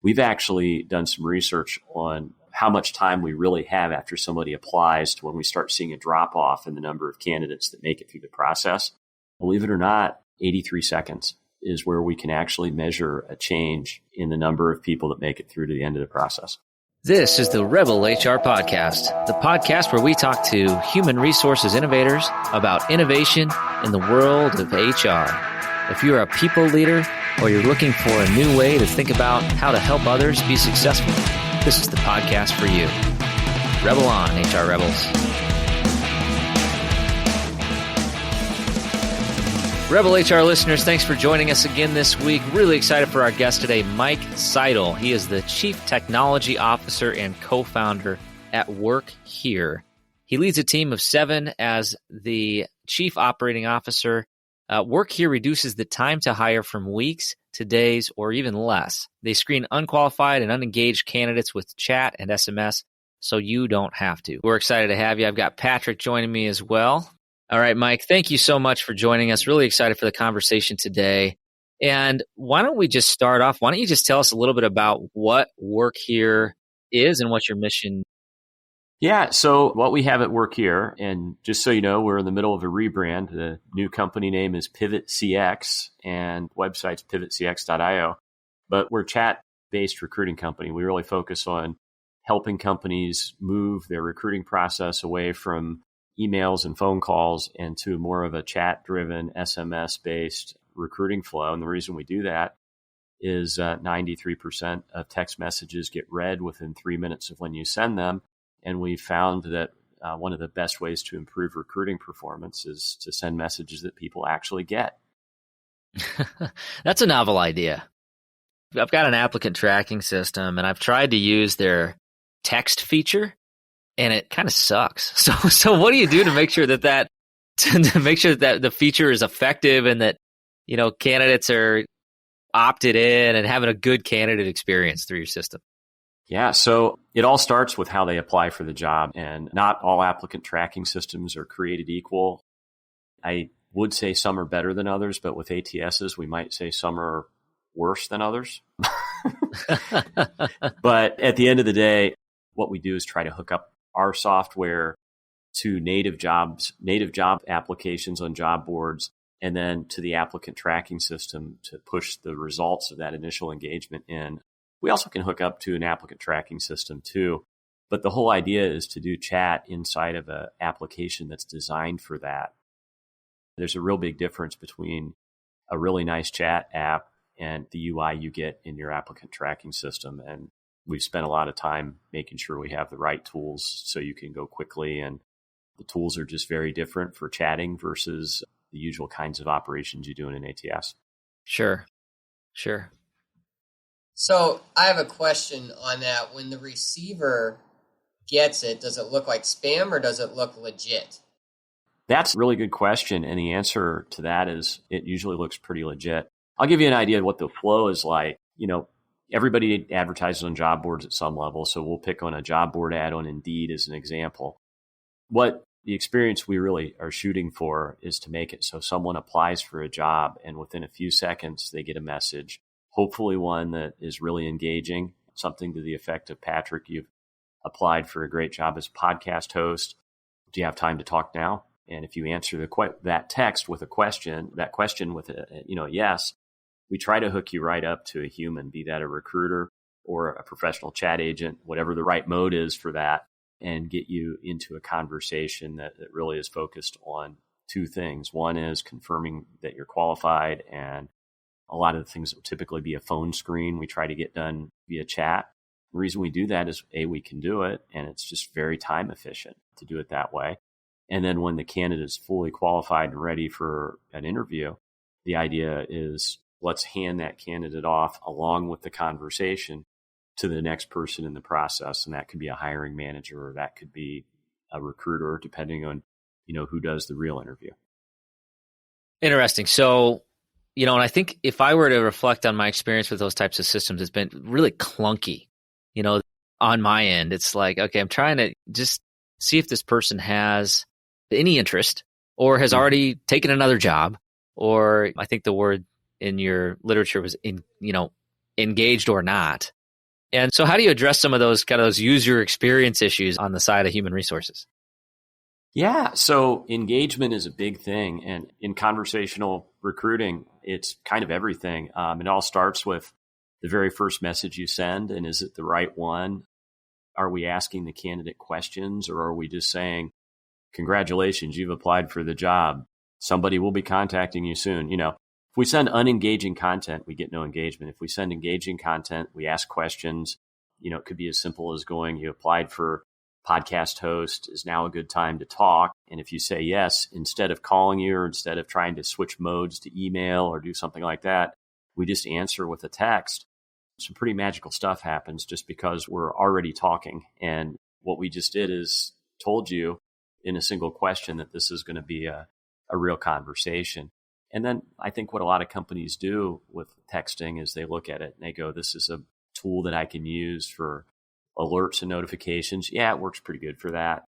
we've actually done some research on how much time we really have after somebody applies to when we start seeing a drop off in the number of candidates that make it through the process. Believe it or not, 83 seconds is where we can actually measure a change in the number of people that make it through to the end of the process. This is the Rebel HR Podcast, the podcast where we talk to human resources innovators about innovation in the world of HR. If you're a people leader or you're looking for a new way to think about how to help others be successful, this is the podcast for you. Rebel on, HR Rebels. Rebel HR listeners, thanks for joining us again this week. Really excited for our guest today, Mike Seidle. He is the Chief Technology Officer and co-founder at WorkHere. He leads a team of 7 as the Chief Operating Officer. WorkHere reduces the time to hire from weeks to days or even less. They screen unqualified and unengaged candidates with chat and SMS, so you don't have to. We're excited to have you. I've got Patrick joining me as well. All right, Mike, thank you so much for joining us. Really excited for the conversation today. And why don't we just start off? Why don't you just tell us a little bit about what WorkHere is and what's your mission? Yeah, so what we have at WorkHere, and just so you know, we're in the middle of a rebrand. The new company name is Pivot CX, and website's pivotcx.io. But we're a chat-based recruiting company. We really focus on helping companies move their recruiting process away from emails and phone calls and to more of a chat-driven, SMS-based recruiting flow. And the reason we do that is 93% of text messages get read within 3 minutes of when you send them. And we found that one of the best ways to improve recruiting performance is to send messages that people actually get. That's a novel idea. I've got an applicant tracking system, and I've tried to use their text feature, and it kind of sucks. So what do you do to make sure that the feature is effective and that, you know, candidates are opted in and having a good candidate experience through your system? Yeah, so it all starts with how they apply for the job, and not all applicant tracking systems are created equal. I would say some are better than others, but with ATSs, we might say some are worse than others. But at the end of the day, what we do is try to hook up our software to native job applications on job boards, and then to the applicant tracking system to push the results of that initial engagement in. We also can hook up to an applicant tracking system too, but the whole idea is to do chat inside of an application that's designed for that. There's a real big difference between a really nice chat app and the UI you get in your applicant tracking system. And we've spent a lot of time making sure we have the right tools so you can go quickly. And the tools are just very different for chatting versus the usual kinds of operations you do in an ATS. Sure. So I have a question on that. When the receiver gets it, does it look like spam or does it look legit? That's a really good question. And the answer to that is it usually looks pretty legit. I'll give you an idea of what the flow is like. You know, everybody advertises on job boards at some level. So we'll pick on a job board ad on Indeed as an example. What the experience we really are shooting for is to make it so someone applies for a job and within a few seconds they get a message, hopefully one that is really engaging, something to the effect of, Patrick, you've applied for a great job as podcast host. Do you have time to talk now? And if you answer that text with a question, that question with a yes, we try to hook you right up to a human, be that a recruiter or a professional chat agent, whatever the right mode is for that, and get you into a conversation that really is focused on 2 things. One is confirming that you're qualified, and a lot of the things that would typically be a phone screen, we try to get done via chat. The reason we do that is, A, we can do it, and it's just very time efficient to do it that way. And then when the candidate is fully qualified and ready for an interview, the idea is let's hand that candidate off along with the conversation to the next person in the process. And that could be a hiring manager, or that could be a recruiter, depending on, who does the real interview. Interesting. So, and I think if I were to reflect on my experience with those types of systems, it's been really clunky. On my end, it's like, okay, I'm trying to just see if this person has any interest or has already taken another job, or I think the word in your literature was engaged or not. And so how do you address some of those user experience issues on the side of human resources? Yeah, so engagement is a big thing. And in conversational recruiting, it's kind of everything. It all starts with the very first message you send. And is it the right one? Are we asking the candidate questions, or are we just saying, congratulations, you've applied for the job. Somebody will be contacting you soon. If we send unengaging content, we get no engagement. If we send engaging content, we ask questions. It could be as simple as going, you applied for podcast host, is now a good time to talk? And if you say yes, instead of calling you or instead of trying to switch modes to email or do something like that, we just answer with a text. Some pretty magical stuff happens just because we're already talking. And what we just did is told you in a single question that this is going to be a real conversation. And then I think what a lot of companies do with texting is they look at it and they go, this is a tool that I can use for alerts and notifications. Yeah, it works pretty good for that.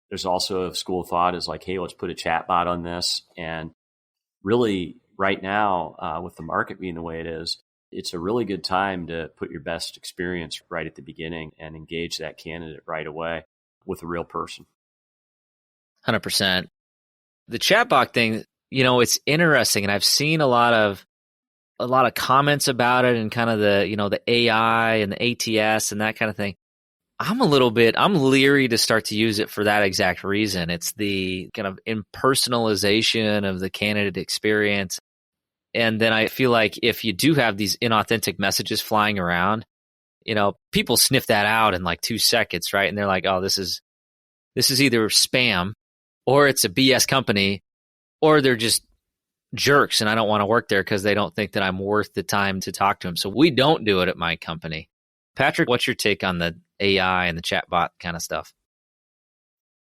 There's also a school of thought is like, hey, let's put a chat bot on this. And really right now, with the market being the way it is, it's a really good time to put your best experience right at the beginning and engage that candidate right away with a real person. 100%. The chatbot thing, it's interesting, and I've seen a lot of comments about it, and kind of the AI and the ATS and that kind of thing. I'm leery to start to use it for that exact reason. It's the kind of impersonalization of the candidate experience. And then I feel like if you do have these inauthentic messages flying around, people sniff that out in like 2 seconds, right? And they're like, oh, this is either spam, or it's a BS company, or they're just jerks and I don't want to work there because they don't think that I'm worth the time to talk to them. So we don't do it at my company. Patrick, what's your take on the AI and the chatbot kind of stuff?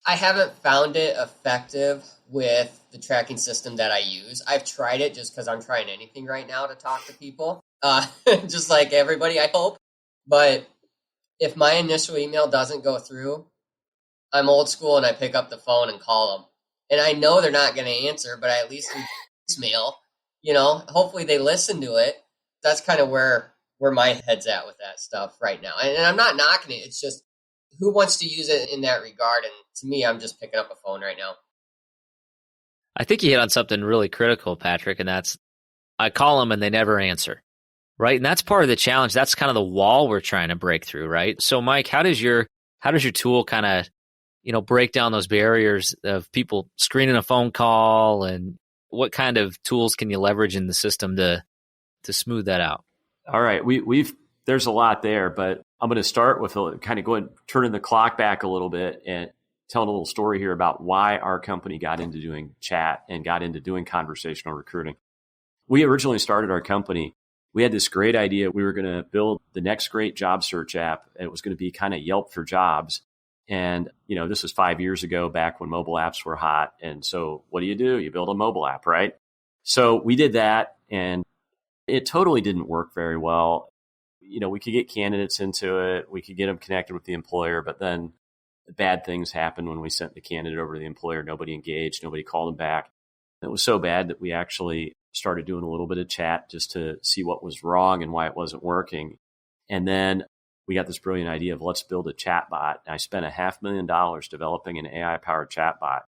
I haven't found it effective with the tracking system that I use. I've tried it just because I'm trying anything right now to talk to people, just like everybody, I hope. But if my initial email doesn't go through, I'm old school and I pick up the phone and call them. And I know they're not going to answer, but I at least leave mail. Hopefully they listen to it. That's kind of where my head's at with that stuff right now. And I'm not knocking it. It's just, who wants to use it in that regard? And to me, I'm just picking up a phone right now. I think you hit on something really critical, Patrick, and that's I call them and they never answer, right? And that's part of the challenge. That's kind of the wall we're trying to break through, right? So, Mike, how does your tool kind of break down those barriers of people screening a phone call, and what kind of tools can you leverage in the system to smooth that out? All right, there's a lot there, but I'm going to start with kind of turning the clock back a little bit and telling a little story here about why our company got into doing chat and got into doing conversational recruiting. We originally started our company. We had this great idea. We were going to build the next great job search app. It was going to be kind of Yelp for jobs. And, this was 5 years ago, back when mobile apps were hot. And so what do? You build a mobile app, right? So we did that, and it totally didn't work very well. We could get candidates into it. We could get them connected with the employer, but then bad things happened when we sent the candidate over to the employer. Nobody engaged. Nobody called them back. It was so bad that we actually started doing a little bit of chat just to see what was wrong and why it wasn't working. And then we got this brilliant idea of let's build a chat bot. I spent $500,000 developing an AI-powered chat bot.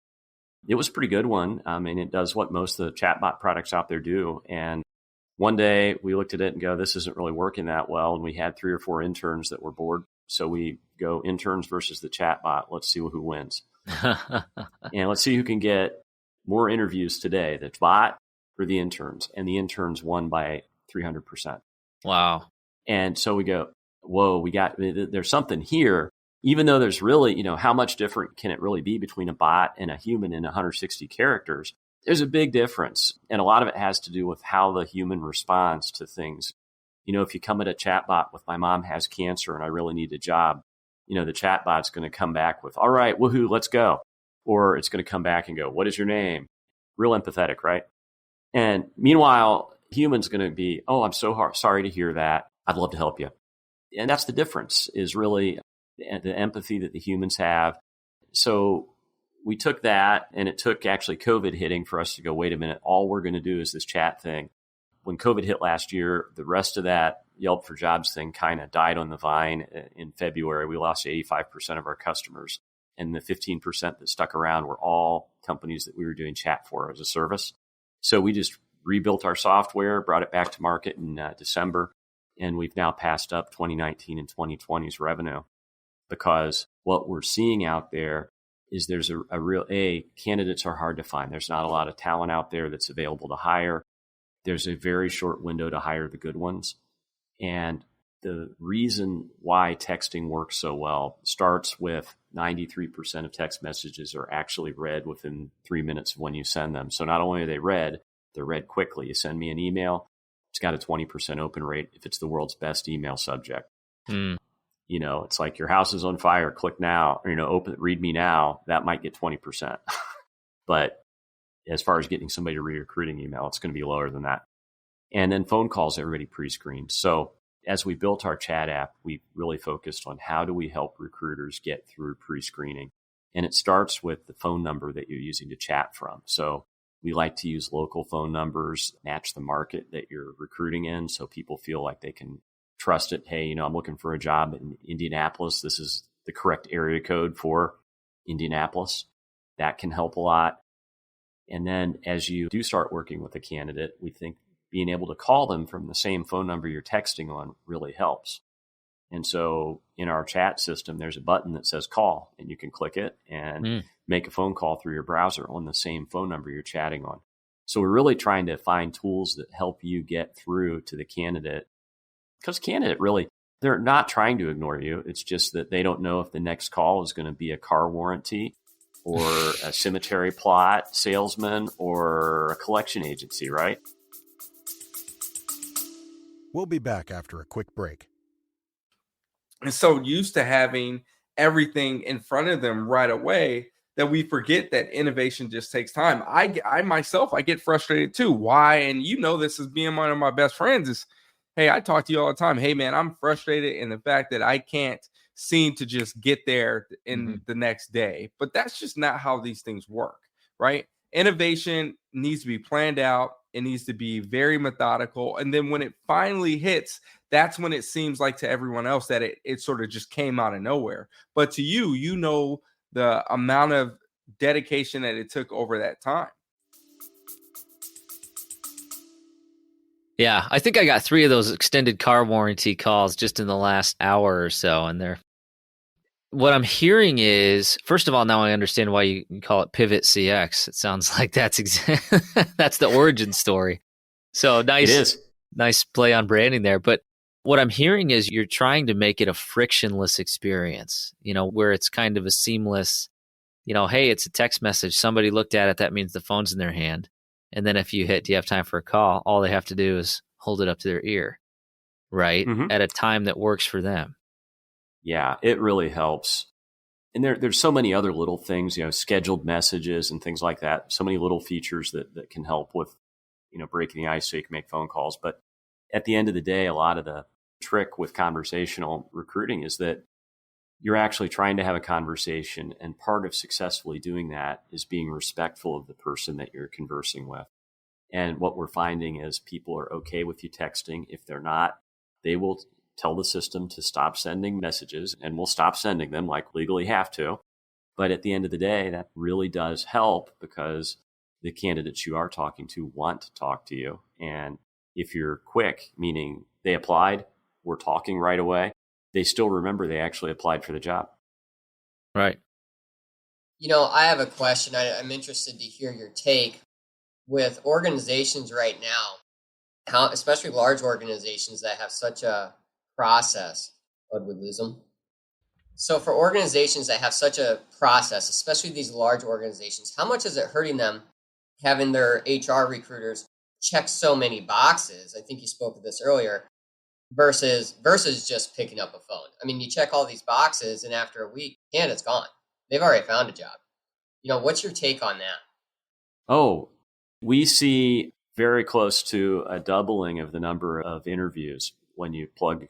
It was a pretty good one. It does what most of the chatbot products out there do. And one day we looked at it and go, this isn't really working that well. And we had 3 or 4 interns that were bored. So we go interns versus the chatbot. Let's see who wins. And let's see who can get more interviews today, the bot or the interns. And the interns won by 300%. Wow. And so we go, whoa, there's something here. Even though there's really, how much different can it really be between a bot and a human in 160 characters? There's a big difference. And a lot of it has to do with how the human responds to things. If you come at a chatbot with my mom has cancer and I really need a job, the chatbot's going to come back with, all right, woohoo, let's go. Or it's going to come back and go, what is your name? Real empathetic, right? And meanwhile, human's going to be, oh, I'm so sorry to hear that. I'd love to help you. And that's the difference, is really the empathy that the humans have. So we took that, and it took actually COVID hitting for us to go, wait a minute, all we're going to do is this chat thing. when COVID hit last year, the rest of that Yelp for Jobs thing kind of died on the vine. In February, we lost 85% of our customers. And the 15% that stuck around were all companies that we were doing chat for as a service. So we just rebuilt our software, brought it back to market in December, and we've now passed up 2019 and 2020's revenue, because what we're seeing out there is there's a real, candidates are hard to find. There's not a lot of talent out there that's available to hire. There's a very short window to hire the good ones. And the reason why texting works so well starts with 93% of text messages are actually read within 3 minutes of when you send them. So not only are they read, they're read quickly. You send me an email, it's got a 20% open rate if it's the world's best email subject. You know, it's like your house is on fire, click now, or, read me now, that might get 20%. But as far as getting somebody to read a recruiting email, it's going to be lower than that. And then phone calls, everybody pre-screened. So as we built our chat app, we really focused on how do we help recruiters get through pre-screening. And it starts with the phone number that you're using to chat from. So we like to use local phone numbers, match the market that you're recruiting in, so people feel like they can trust it. Hey, I'm looking for a job in Indianapolis. This is the correct area code for Indianapolis. That can help a lot. And then as you do start working with a candidate, we think being able to call them from the same phone number you're texting on really helps. And so in our chat system, there's a button that says call, and you can click it and make a phone call through your browser on the same phone number you're chatting on. So we're really trying to find tools that help you get through to the candidate, because candidate really, they're not trying to ignore you. It's just that they don't know if the next call is going to be a car warranty or a cemetery plot salesman or a collection agency, right? We'll be back after a quick break. And so used to having everything in front of them right away that we forget that innovation just takes time. I myself, I get frustrated too. Why? And this as being one of my best friends is, hey, I talk to you all the time. Hey, man, I'm frustrated in the fact that I can't seem to just get there in the next day. But that's just not how these things work, right? Innovation needs to be planned out. It needs to be very methodical. And then when it finally hits, that's when it seems like to everyone else that it sort of just came out of nowhere. But to you, the amount of dedication that it took over that time. Yeah, I think I got 3 of those extended car warranty calls just in the last hour or so. And what I'm hearing is, first of all, now I understand why you call it Pivot CX. It sounds like that's that's the origin story. So nice, It is. Nice play on branding there. But what I'm hearing is you're trying to make it a frictionless experience, where it's kind of a seamless, hey, it's a text message. Somebody looked at it. That means the phone's in their hand. And then if you hit, do you have time for a call? All they have to do is hold it up to their ear, right? At a time that works for them. Yeah, it really helps. And there's so many other little things, scheduled messages and things like that. So many little features that can help with, breaking the ice so you can make phone calls. But at the end of the day, a lot of the trick with conversational recruiting is that you're actually trying to have a conversation. And part of successfully doing that is being respectful of the person that you're conversing with. And what we're finding is people are okay with you texting. If they're not, they will tell the system to stop sending messages, and we'll stop sending them like legally have to. But at the end of the day, that really does help, because the candidates you are talking to want to talk to you. And if you're quick, meaning they applied, we're talking right away, they still remember they actually applied for the job. Right. I have a question. I'm interested to hear your take. With organizations right now, especially large organizations that have such a process. Would we lose them? So for organizations that have such a process, especially these large organizations, how much is it hurting them having their HR recruiters check so many boxes? I think you spoke of this earlier, versus just picking up a phone. I mean, you check all these boxes, and after a week, candidate's gone. They've already found a job. What's your take on that? Oh, we see very close to a doubling of the number of interviews when you plug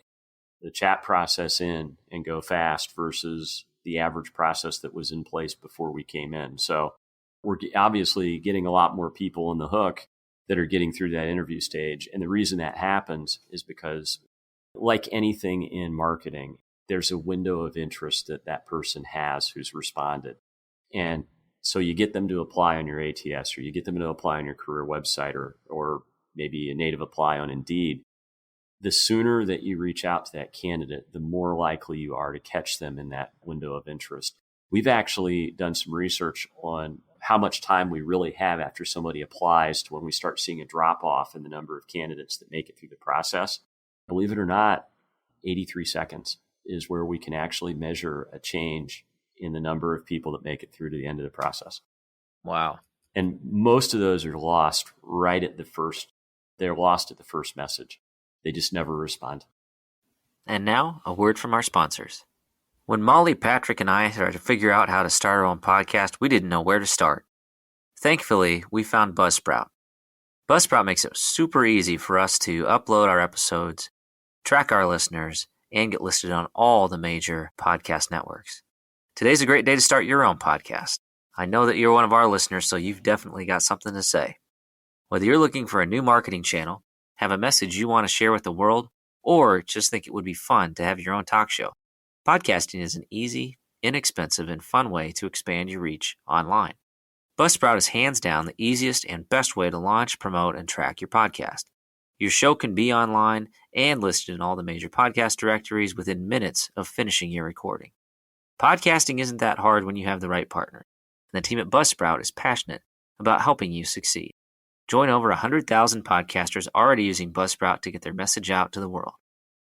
the chat process in and go fast versus the average process that was in place before we came in. So we're obviously getting a lot more people in the hook. that are getting through that interview stage. And the reason that happens is because, like anything in marketing, there's a window of interest that that person has who's responded. And so you get them to apply on your ATS, or you get them to apply on your career website, or maybe a native apply on Indeed. The sooner that you reach out to that candidate, the more likely you are to catch them in that window of interest. We've actually done some research on how much time we really have after somebody applies to when we start seeing a drop off in the number of candidates that make it through the process. Believe it or not, 83 seconds is where we can actually measure a change in the number of people that make it through to the end of the process. Wow. And most of those are lost right at the first, they're lost at the first message. They just never respond. And now, a word from our sponsors. When Molly, Patrick, and I started to figure out how to start our own podcast, we didn't know where to start. Thankfully, we found Buzzsprout. Buzzsprout makes it super easy for us to upload our episodes, track our listeners, and get listed on all the major podcast networks. Today's a great day to start your own podcast. I know that you're one of our listeners, so you've definitely got something to say. Whether you're looking for a new marketing channel, have a message you want to share with the world, or just think it would be fun to have your own talk show, podcasting is an easy, inexpensive, and fun way to expand your reach online. Buzzsprout is hands down the easiest and best way to launch, promote, and track your podcast. Your show can be online and listed in all the major podcast directories within minutes of finishing your recording. Podcasting isn't that hard when you have the right partner, and the team at Buzzsprout is passionate about helping you succeed. Join over 100,000 podcasters already using Buzzsprout to get their message out to the world.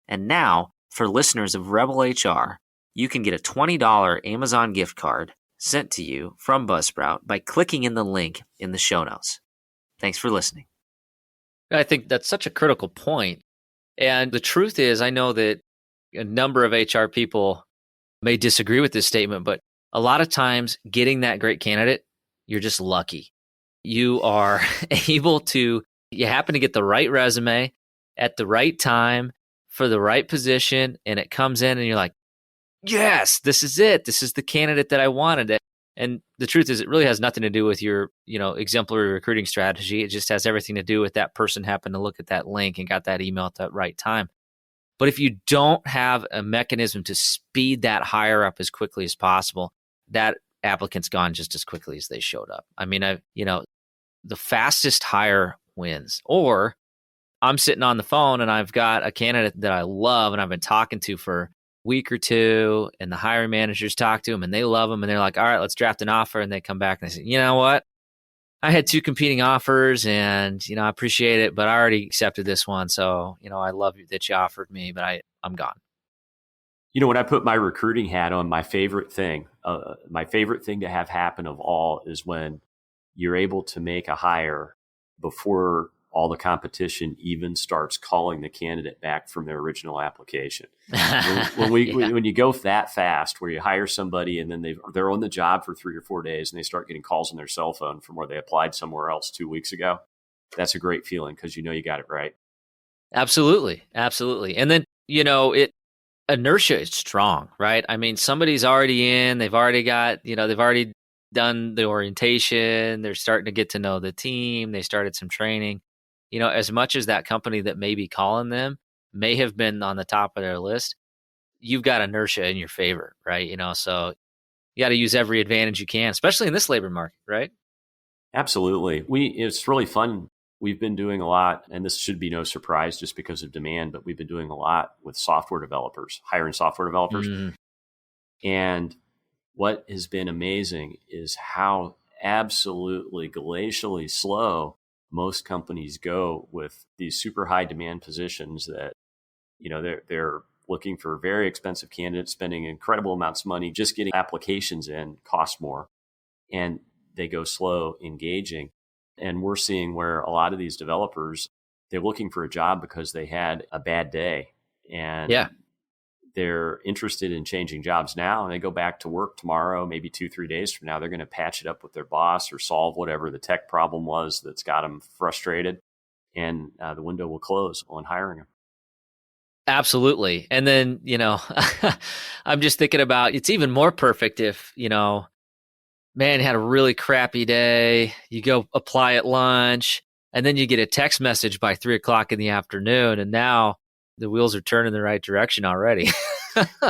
And now, for listeners of Rebel HR, you can get a $20 Amazon gift card sent to you from Buzzsprout by clicking in the link in the show notes. Thanks for listening. I think that's such a critical point. And the truth is, I know that a number of HR people may disagree with this statement, but a lot of times getting that great candidate, you're just lucky. You are able to, you happen to get the right resume at the right time for the right position, and it comes in and you're like, yes, this is it. This is the candidate that I wanted. And the truth is, it really has nothing to do with your, exemplary recruiting strategy. It just has everything to do with that person happened to look at that link and got that email at the right time. But if you don't have a mechanism to speed that hire up as quickly as possible, that applicant's gone just as quickly as they showed up. I mean, the fastest hire wins. Or I'm sitting on the phone and I've got a candidate that I love and I've been talking to for a week or two, and the hiring managers talk to them and they love them and they're like, all right, let's draft an offer. And they come back and they say, you know what? I had 2 competing offers and, I appreciate it, but I already accepted this one. So, I love you that you offered me, but I'm gone. When I put my recruiting hat on, my favorite thing to have happen of all is when you're able to make a hire before all the competition even starts calling the candidate back from their original application. When you go that fast, where you hire somebody and then they're on the job for 3 or 4 days and they start getting calls on their cell phone from where they applied somewhere else 2 weeks ago, that's a great feeling because you it right. Absolutely. And then, inertia is strong, right? I mean, somebody's already in, they've already got, they've already done the orientation, they're starting to get to know the team, they started some training. As much as that company that may be calling them may have been on the top of their list, you've got inertia in your favor, right? So you got to use every advantage you can, especially in this labor market, right? Absolutely. It's really fun. We've been doing a lot, and this should be no surprise just because of demand, but we've been doing a lot with software developers, hiring software developers. And what has been amazing is how absolutely glacially slow most companies go with these super high demand positions that, they're looking for very expensive candidates, spending incredible amounts of money, just getting applications in costs more, and they go slow engaging. And we're seeing where a lot of these developers, they're looking for a job because they had a bad day and they're interested in changing jobs now, and they go back to work tomorrow, maybe 2-3 days from now, they're going to patch it up with their boss or solve whatever the tech problem was that's got them frustrated. And the window will close on hiring them. Absolutely. And then, I'm just thinking about, it's even more perfect if, man, you had a really crappy day, you go apply at lunch, And then you get a text message by 3:00 in the afternoon, and now the wheels are turning the right direction already.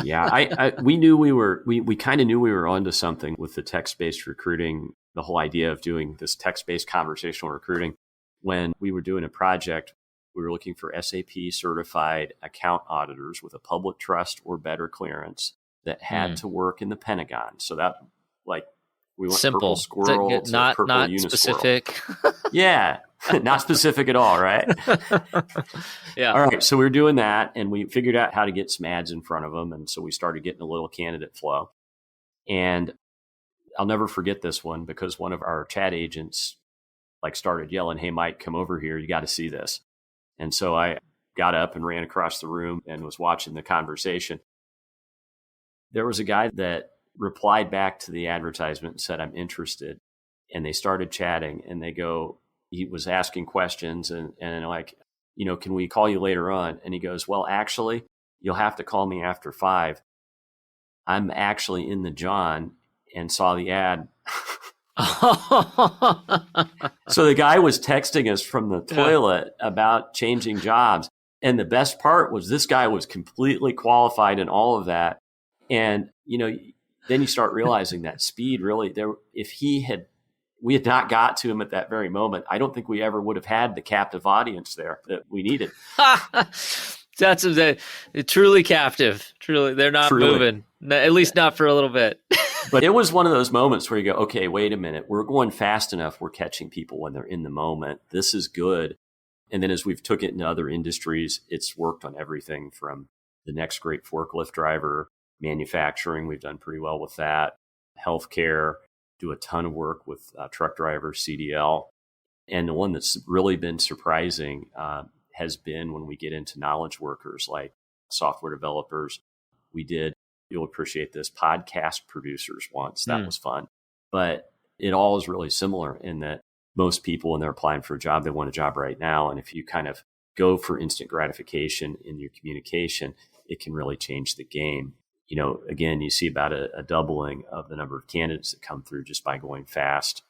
Yeah, we kind of knew we were onto something with the text-based recruiting, the whole idea of doing this text-based conversational recruiting. When we were doing a project, we were looking for SAP certified account auditors with a public trust or better clearance that had to work in the Pentagon. So that, like, we went Simple. purple squirrel to not purple unisquirrel. Specific. Yeah, not specific at all, right? Yeah. All right, so we were doing that, and we figured out how to get some ads in front of them, and so we started getting a little candidate flow. And I'll never forget this one because one of our chat agents started yelling, "Hey, Mike, come over here. You got to see this." And so I got up and ran across the room and was watching the conversation. There was a guy that replied back to the advertisement and said, "I'm interested." And they started chatting, and he was asking questions and like, "Can we call you later on?" And he goes, "Well, actually, you'll have to call me after 5. I'm actually in the John and saw the ad." So the guy was texting us from the toilet about changing jobs. And the best part was this guy was completely qualified in all of that. And, then you start realizing that speed really there. If we had not got to him at that very moment, I don't think we ever would have had the captive audience there that we needed. That's truly captive. Truly, they're not moving, at least not for a little bit. But it was one of those moments where you go, okay, wait a minute. We're going fast enough. We're catching people when they're in the moment. This is good. And then as we've took it into other industries, it's worked on everything from the next great forklift driver, manufacturing. We've done pretty well with that. Healthcare, do a ton of work with truck drivers, CDL. And the one that's really been surprising has been when we get into knowledge workers like software developers. We did, you'll appreciate this, podcast producers once. That was fun. But it all is really similar in that most people, when they're applying for a job, they want a job right now. And if you kind of go for instant gratification in your communication, it can really change the game. Again, you see about a doubling of the number of candidates that come through just by going fast.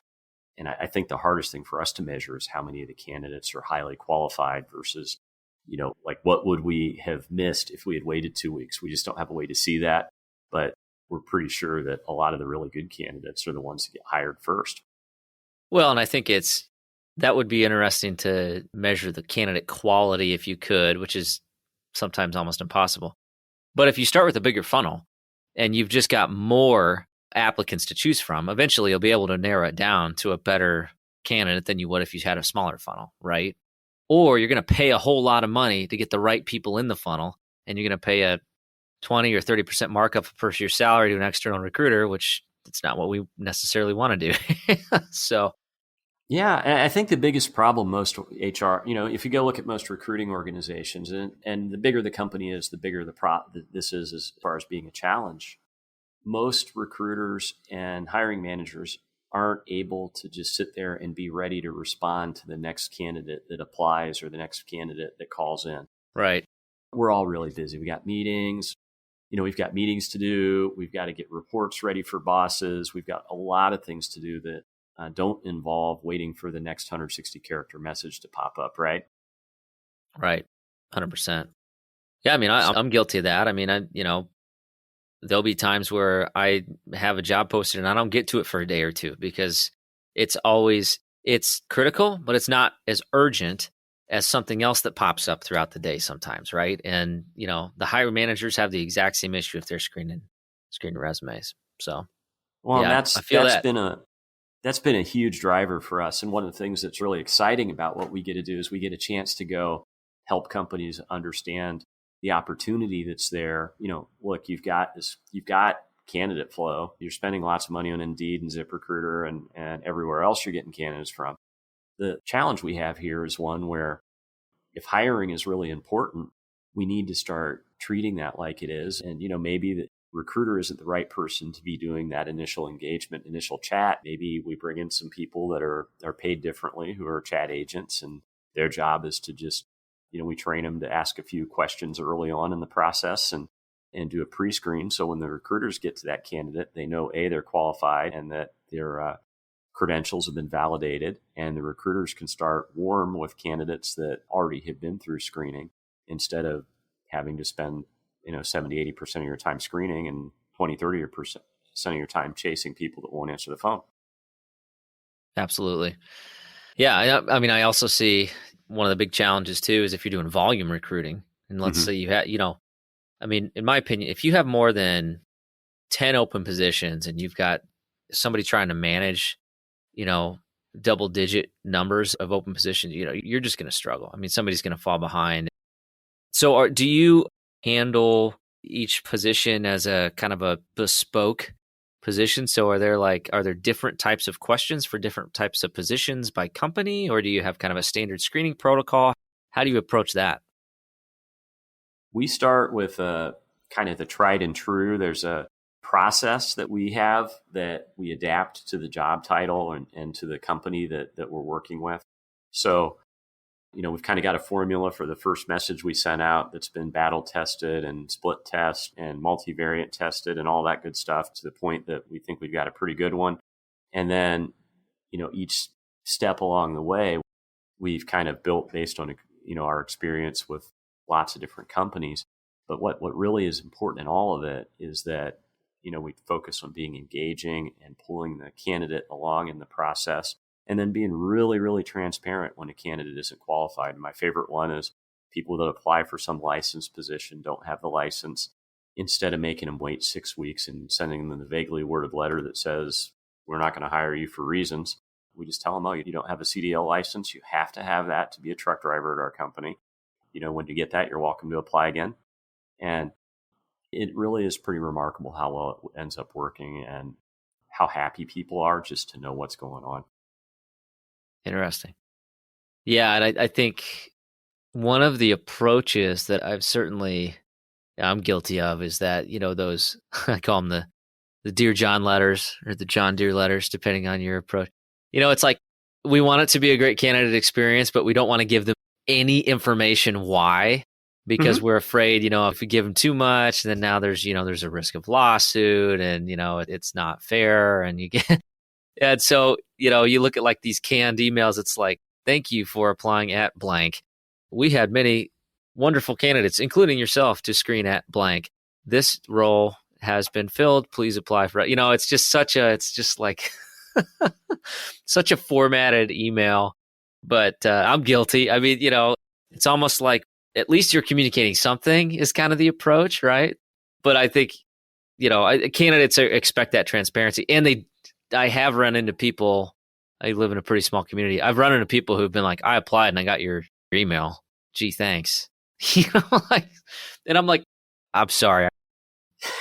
And I think the hardest thing for us to measure is how many of the candidates are highly qualified versus, what would we have missed if we had waited 2 weeks? We just don't have a way to see that. But we're pretty sure that a lot of the really good candidates are the ones that get hired first. Well, and I think that would be interesting to measure the candidate quality if you could, which is sometimes almost impossible. But if you start with a bigger funnel and you've just got more applicants to choose from, eventually you'll be able to narrow it down to a better candidate than you would if you had a smaller funnel, right? Or you're going to pay a whole lot of money to get the right people in the funnel, and you're going to pay a 20 or 30% markup of first year salary to an external recruiter, which it's not what we necessarily want to do. So, yeah, I think the biggest problem most HR, if you go look at most recruiting organizations, and the bigger the company is, the bigger this is as far as being a challenge. Most recruiters and hiring managers aren't able to just sit there and be ready to respond to the next candidate that applies or the next candidate that calls in. Right. We're all really busy. We got meetings. We've got meetings to do. We've got to get reports ready for bosses. We've got a lot of things to do that don't involve waiting for the next 160-character message to pop up, right? Right. 100%. Yeah, I mean, I'm guilty of that. I mean, there'll be times where I have a job posted and I don't get to it for a day or two because it's critical, but it's not as urgent as something else that pops up throughout the day sometimes, right? And, the hiring managers have the exact same issue if they're screening resumes. So, well, yeah, that's been a huge driver for us. And one of the things that's really exciting about what we get to do is we get a chance to go help companies understand the opportunity that's there. Look, you've got candidate flow. You're spending lots of money on Indeed and ZipRecruiter and everywhere else you're getting candidates from. The challenge we have here is one where if hiring is really important, we need to start treating that like it is. And, maybe the recruiter isn't the right person to be doing that initial engagement, initial chat. Maybe we bring in some people that are paid differently who are chat agents, and their job is to just, we train them to ask a few questions early on in the process and do a pre-screen. So when the recruiters get to that candidate, they know, A, they're qualified and that they're credentials have been validated, and the recruiters can start warm with candidates that already have been through screening instead of having to spend 70, 80% of your time screening and 20, 30% of your time chasing people that won't answer the phone. Absolutely. Yeah. I mean, I also see one of the big challenges too is if you're doing volume recruiting, and let's say you had, I mean, in my opinion, if you have more than 10 open positions and you've got somebody trying to manage, double digit numbers of open positions, you're just going to struggle. I mean, somebody's going to fall behind. So do you handle each position as a kind of a bespoke position? So are there different types of questions for different types of positions by company, or do you have kind of a standard screening protocol? How do you approach that? We start with kind of the tried and true. There's a process that we have that we adapt to the job title and to the company that we're working with. So, we've kind of got a formula for the first message we sent out that's been battle tested and split test and multivariate tested and all that good stuff to the point that we think we've got a pretty good one. And then, each step along the way, we've kind of built based on, our experience with lots of different companies. But what really is important in all of it is that, we focus on being engaging and pulling the candidate along in the process, and then being really, really transparent when a candidate isn't qualified. And my favorite one is people that apply for some licensed position, don't have the license. Instead of making them wait 6 weeks and sending them the vaguely worded letter that says, we're not going to hire you for reasons, we just tell them, oh, you don't have a CDL license. You have to have that to be a truck driver at our company. When you get that, you're welcome to apply again. And it really is pretty remarkable how well it ends up working and how happy people are just to know what's going on. Interesting. Yeah. And I think one of the approaches that I'm guilty of is that, those, I call them the Dear John letters or the John Deere letters, depending on your approach. It's like we want it to be a great candidate experience, but we don't want to give them any information why, because we're afraid, if we give them too much, then now there's a risk of lawsuit and, it's not fair. And and so, you look at like these canned emails, it's like, thank you for applying at blank. We had many wonderful candidates, including yourself, to screen at blank. This role has been filled. Please apply for it. It's just like such a formatted email, but I'm guilty. I mean, it's almost like at least you're communicating something is kind of the approach, right? But I think, candidates expect that transparency. And I have run into people, I live in a pretty small community. I've run into people who've been like, I applied and I got your email. Gee, thanks. And I'm like, I'm sorry.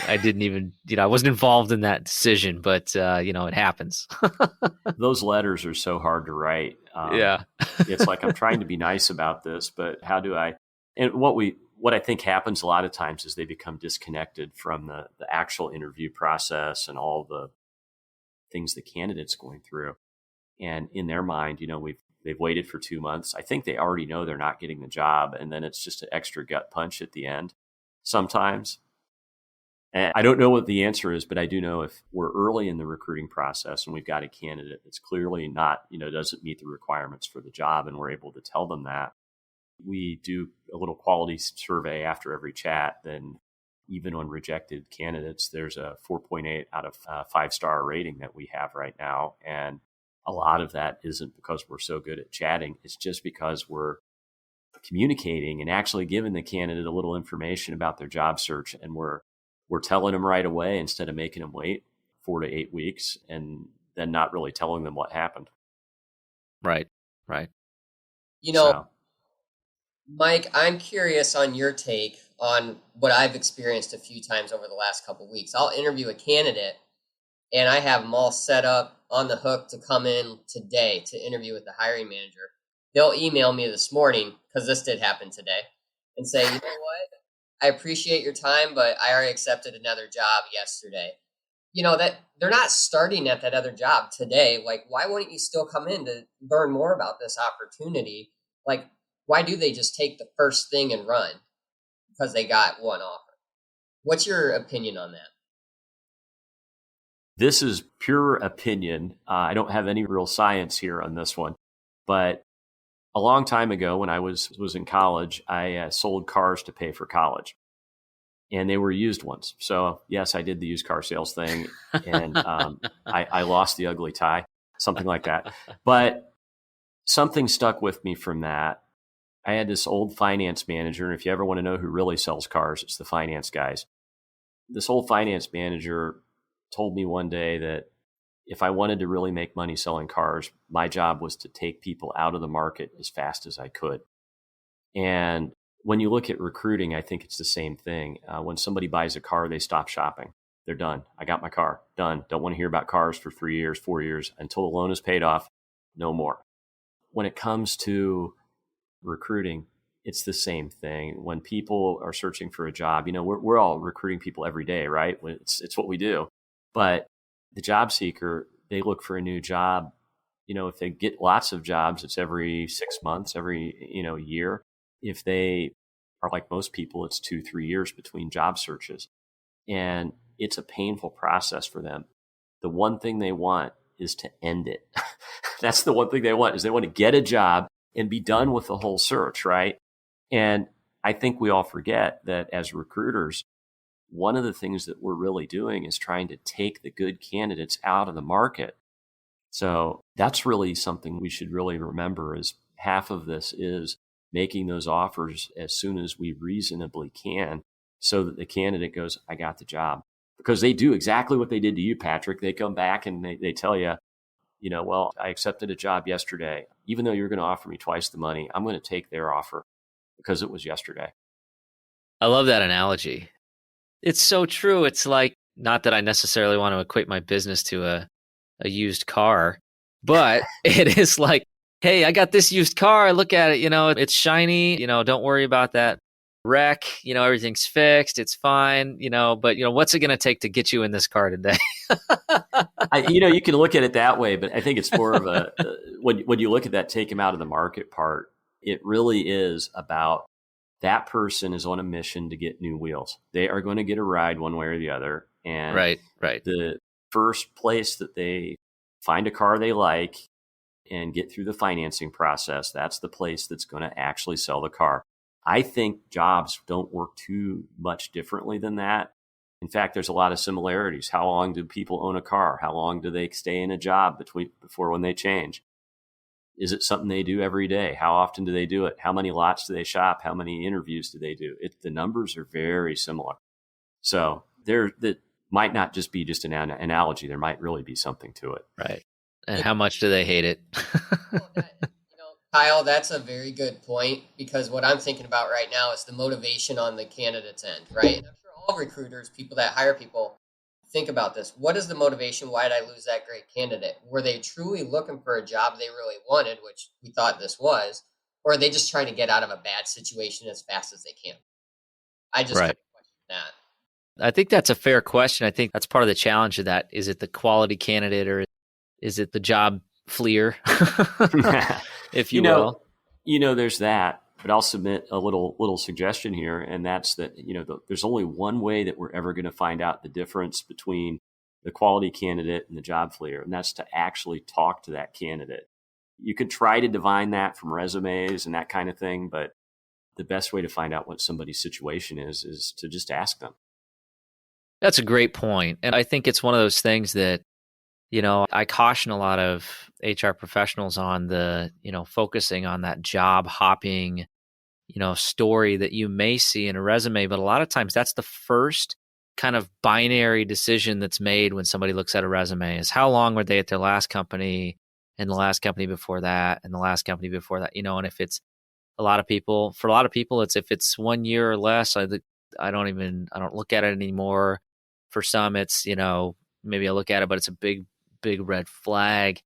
I didn't even, I wasn't involved in that decision, but, it happens. Those letters are so hard to write. Yeah. It's like, I'm trying to be nice about this, but how do I? And what I think happens a lot of times is they become disconnected from the actual interview process and all the things the candidate's going through. And in their mind, they've waited for 2 months. I think they already know they're not getting the job. And then it's just an extra gut punch at the end sometimes. And I don't know what the answer is, but I do know if we're early in the recruiting process and we've got a candidate that's clearly not, doesn't meet the requirements for the job, and we're able to tell them that, we do a little quality survey after every chat. Then even on rejected candidates, there's a 4.8 out of 5-star rating that we have right now. And a lot of that isn't because we're so good at chatting. It's just because we're communicating and actually giving the candidate a little information about their job search. And we're telling them right away instead of making them wait 4 to 8 weeks and then not really telling them what happened. Right. Mike, I'm curious on your take on what I've experienced a few times over the last couple of weeks. I'll interview a candidate and I have them all set up on the hook to come in today to interview with the hiring manager. They'll email me this morning, because this did happen today, and say, you know what? I appreciate your time, but I already accepted another job yesterday. That they're not starting at that other job today. Like, why wouldn't you still come in to learn more about this opportunity? Like, why do they just take the first thing and run because they got one offer? What's your opinion on that? This is pure opinion. I don't have any real science here on this one, but a long time ago when I was in college, I sold cars to pay for college, and they were used ones. So yes, I did the used car sales thing, and I lost the ugly tie, something like that. But something stuck with me from that. I had this old finance manager, and if you ever want to know who really sells cars, it's the finance guys. This old finance manager told me one day that if I wanted to really make money selling cars, my job was to take people out of the market as fast as I could. And when you look at recruiting, I think it's the same thing. When somebody buys a car, they stop shopping. They're done. I got my car. Done. Don't want to hear about cars for 3 years, 4 years until the loan is paid off. No more. When it comes to recruiting, it's the same thing. When people are searching for a job, we're all recruiting people every day, right? It's what we do. But the job seeker, they look for a new job. If they get lots of jobs, it's every 6 months, every, year. If they are like most people, it's 2-3 years between job searches. And it's a painful process for them. The one thing they want is to end it. That's the one thing they want, is they want to get a job and be done with the whole search, right? And I think we all forget that as recruiters, one of the things that we're really doing is trying to take the good candidates out of the market. So that's really something we should really remember, is half of this is making those offers as soon as we reasonably can so that the candidate goes, I got the job. Because they do exactly what they did to you, Patrick. They come back and they tell you, well, I accepted a job yesterday. Even though you're going to offer me twice the money, I'm going to take their offer because it was yesterday. I love that analogy. It's so true. It's like, not that I necessarily want to equate my business to a used car, but it is like, hey, I got this used car. Look at it. It's shiny. Don't worry about that wreck. Everything's fixed. It's fine. But what's it going to take to get you in this car today? You can look at it that way, but I think it's more of a, when you look at that take them out of the market part, it really is about that person is on a mission to get new wheels. They are going to get a ride one way or the other. And right. The first place that they find a car they like and get through the financing process, that's the place that's going to actually sell the car. I think jobs don't work too much differently than that. In fact, there's a lot of similarities. How long do people own a car? How long do they stay in a job before when they change? Is it something they do every day? How often do they do it? How many lots do they shop? How many interviews do they do? The numbers are very similar. So that might not just be just an analogy. There might really be something to it. Right. And how much do they hate it? Kyle, that's a very good point, because what I'm thinking about right now is the motivation on the candidate's end, right? And I'm sure all recruiters, people that hire people, think about this. What is the motivation? Why did I lose that great candidate? Were they truly looking for a job they really wanted, which we thought this was, or are they just trying to get out of a bad situation as fast as they can? I just question that. I think that's a fair question. I think that's part of the challenge of that. Is it the quality candidate, or is it the job fleer, if you will? There's that. But I'll submit a little suggestion here, and that's that, there's only one way that we're ever going to find out the difference between the quality candidate and the job fleer, and that's to actually talk to that candidate. You could try to divine that from resumes and that kind of thing, but the best way to find out what somebody's situation is to just ask them. That's a great point. And I think it's one of those things that, I caution a lot of HR professionals on the, focusing on that job hopping, story that you may see in a resume. But a lot of times that's the first kind of binary decision that's made when somebody looks at a resume, is how long were they at their last company, and the last company before that, and the last company before that, and if it's for a lot of people, it's if it's 1 year or less, I don't look at it anymore. For some, it's, maybe I look at it, but it's a big red flag.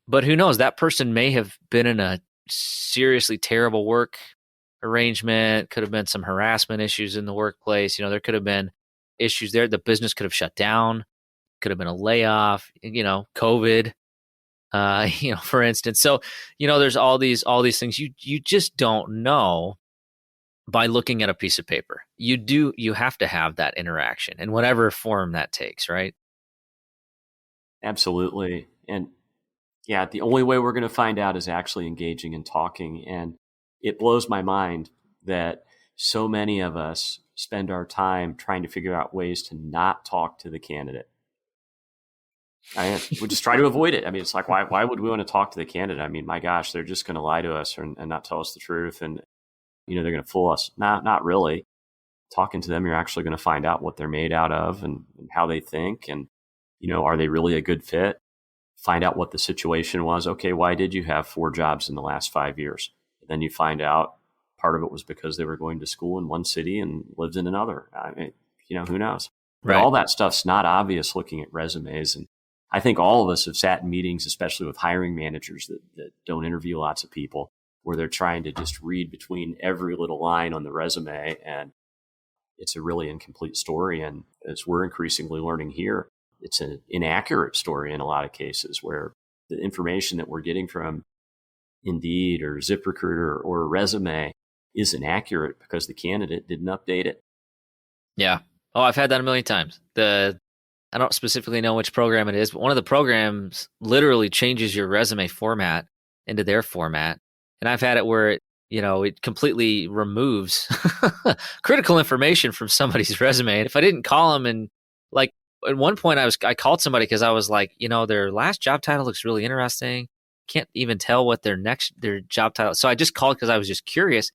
But who knows? That person may have been in a seriously terrible work arrangement. Could have been some harassment issues in the workplace. There could have been issues there. The business could have shut down. Could have been a layoff. COVID. For instance. So, there's all these things you just don't know by looking at a piece of paper. You have to have that interaction in whatever form that takes, right? Absolutely. And yeah, the only way we're going to find out is actually engaging and talking. And it blows my mind that so many of us spend our time trying to figure out ways to not talk to the candidate. We just try to avoid it. I mean, it's like, why would we want to talk to the candidate? I mean, my gosh, they're just going to lie to us and not tell us the truth. And, they're going to fool us. Not really. Talking to them, you're actually going to find out what they're made out of and how they think. And, are they really a good fit? Find out what the situation was. Okay, why did you have 4 jobs in the last 5 years? And then you find out part of it was because they were going to school in one city and lived in another. I mean, who knows? But all that stuff's not obvious looking at resumes. And I think all of us have sat in meetings, especially with hiring managers that don't interview lots of people, where they're trying to just read between every little line on the resume. And it's a really incomplete story. And as we're increasingly learning here, it's an inaccurate story in a lot of cases where the information that we're getting from Indeed or ZipRecruiter or a resume isn't accurate because the candidate didn't update it. Yeah. Oh, I've had that a million times. I don't specifically know which program it is, but one of the programs literally changes your resume format into their format. And I've had it where it completely removes critical information from somebody's resume. And if I didn't call them, and like at one point I called somebody because I was like, their last job title looks really interesting. Can't even tell what their job title. So I just called because I was just curious.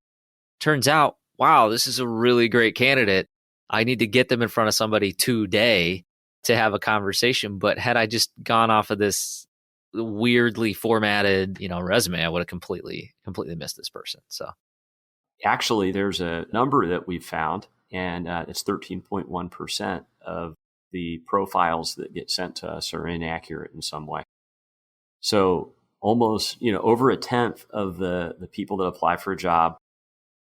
Turns out, wow, this is a really great candidate. I need to get them in front of somebody today to have a conversation. But had I just gone off of this weirdly formatted, resume, I would have completely missed this person. So actually, there's a number that we've found, and it's 13.1% of the profiles that get sent to us are inaccurate in some way. So almost, over a tenth of the people that apply for a job,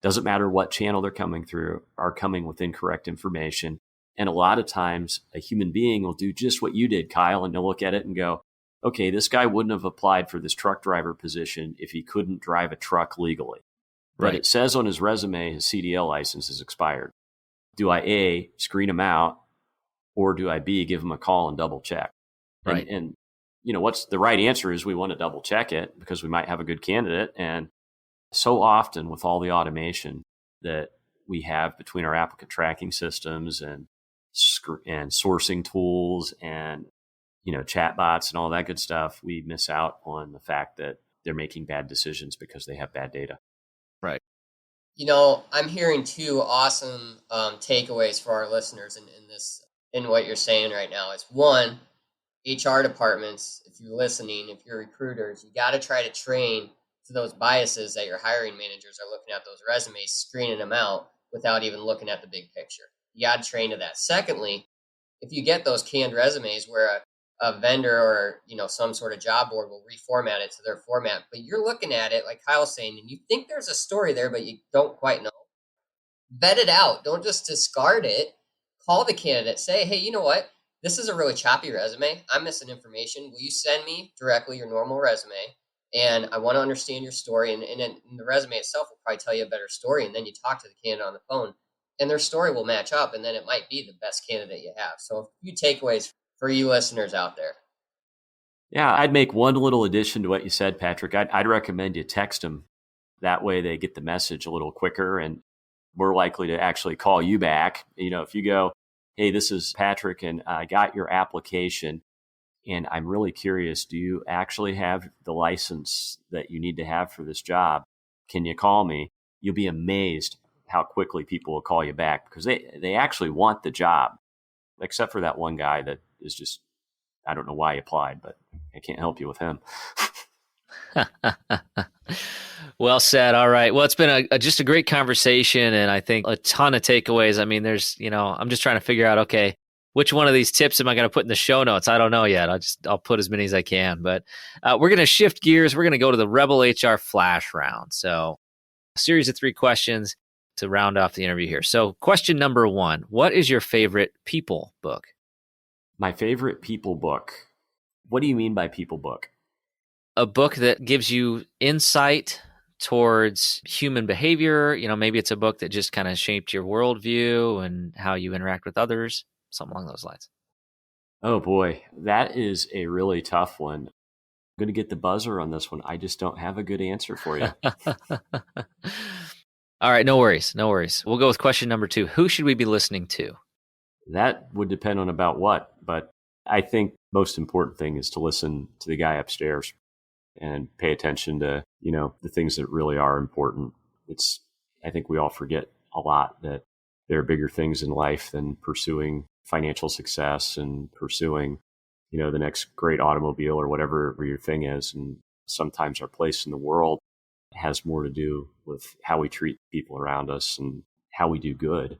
doesn't matter what channel they're coming through, are coming with incorrect information. And a lot of times a human being will do just what you did, Kyle, and they'll look at it and go, okay, this guy wouldn't have applied for this truck driver position if he couldn't drive a truck legally. But right. It says on his resume his CDL license is expired. Do I A, screen him out, or do I B, give him a call and double check? Right. And what's the right answer is we want to double check it because we might have a good candidate. And so often with all the automation that we have between our applicant tracking systems and sourcing tools and chatbots and all that good stuff, we miss out on the fact that they're making bad decisions because they have bad data. Right. I'm hearing 2 awesome takeaways for our listeners in what you're saying right now. Is one, HR departments, if you're listening, if you're recruiters, you got to try to train to those biases that your hiring managers are looking at those resumes, screening them out without even looking at the big picture. You got to train to that. Secondly, if you get those canned resumes where a vendor or some sort of job board will reformat it to their format, but you're looking at it like Kyle's saying, and you think there's a story there, but you don't quite know. Vet it out. Don't just discard it. Call the candidate. Say, hey, you know what? This is a really choppy resume. I'm missing information. Will you send me directly your normal resume? And I want to understand your story. And the resume itself will probably tell you a better story. And then you talk to the candidate on the phone, and their story will match up. And then it might be the best candidate you have. So a few takeaways for you listeners out there. Yeah, I'd make one little addition to what you said, Patrick. I'd recommend you text them. That way they get the message a little quicker and we're likely to actually call you back. If you go, hey, this is Patrick and I got your application and I'm really curious, do you actually have the license that you need to have for this job? Can you call me? You'll be amazed how quickly people will call you back because they actually want the job, except for that one guy that is just, I don't know why he applied, but I can't help you with him. Well said. All right. Well, it's been just a great conversation, and I think a ton of takeaways. I mean, there's, I'm just trying to figure out, okay, which one of these tips am I going to put in the show notes? I don't know yet. I'll put as many as I can. But we're going to shift gears. We're going to go to the Rebel HR Flash round. So a series of 3 questions to round off the interview here. So question number 1, what is your favorite people book? My favorite people book. What do you mean by people book? A book that gives you insight towards human behavior. Maybe it's a book that just kind of shaped your worldview and how you interact with others, something along those lines. Oh boy, that is a really tough one. I'm going to get the buzzer on this one. I just don't have a good answer for you. All right, no worries. We'll go with question number 2. Who should we be listening to? That would depend on about what, but I think most important thing is to listen to the guy upstairs and pay attention to, the things that really are important. I think we all forget a lot that there are bigger things in life than pursuing financial success and pursuing, the next great automobile or whatever your thing is. And sometimes our place in the world has more to do with how we treat people around us and how we do good.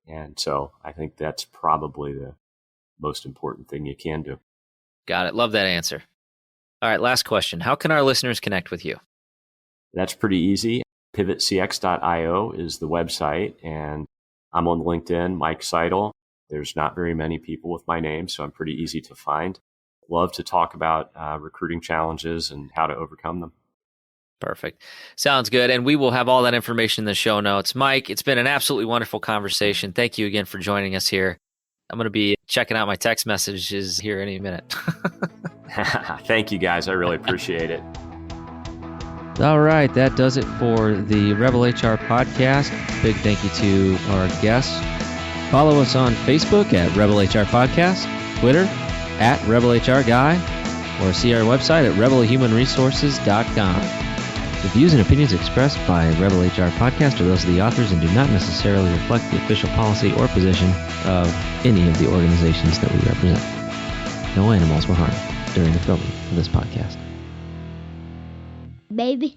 And so I think that's probably the most important thing you can do. Got it. Love that answer. All right, last question. How can our listeners connect with you? That's pretty easy. pivotcx.io is the website, and I'm on LinkedIn, Mike Seidle. There's not very many people with my name, so I'm pretty easy to find. Love to talk about recruiting challenges and how to overcome them. Perfect. Sounds good. And we will have all that information in the show notes. Mike, it's been an absolutely wonderful conversation. Thank you again for joining us here. I'm going to be checking out my text messages here any minute. Thank you, guys. I really appreciate it. All right. That does it for the Rebel HR podcast. Big thank you to our guests. Follow us on Facebook at Rebel HR Podcast, Twitter at Rebel HR Guy, or see our website at rebelhumanresources.com. The views and opinions expressed by Rebel HR Podcast are those of the authors and do not necessarily reflect the official policy or position of any of the organizations that we represent. No animals were harmed during the filming of this podcast. Baby.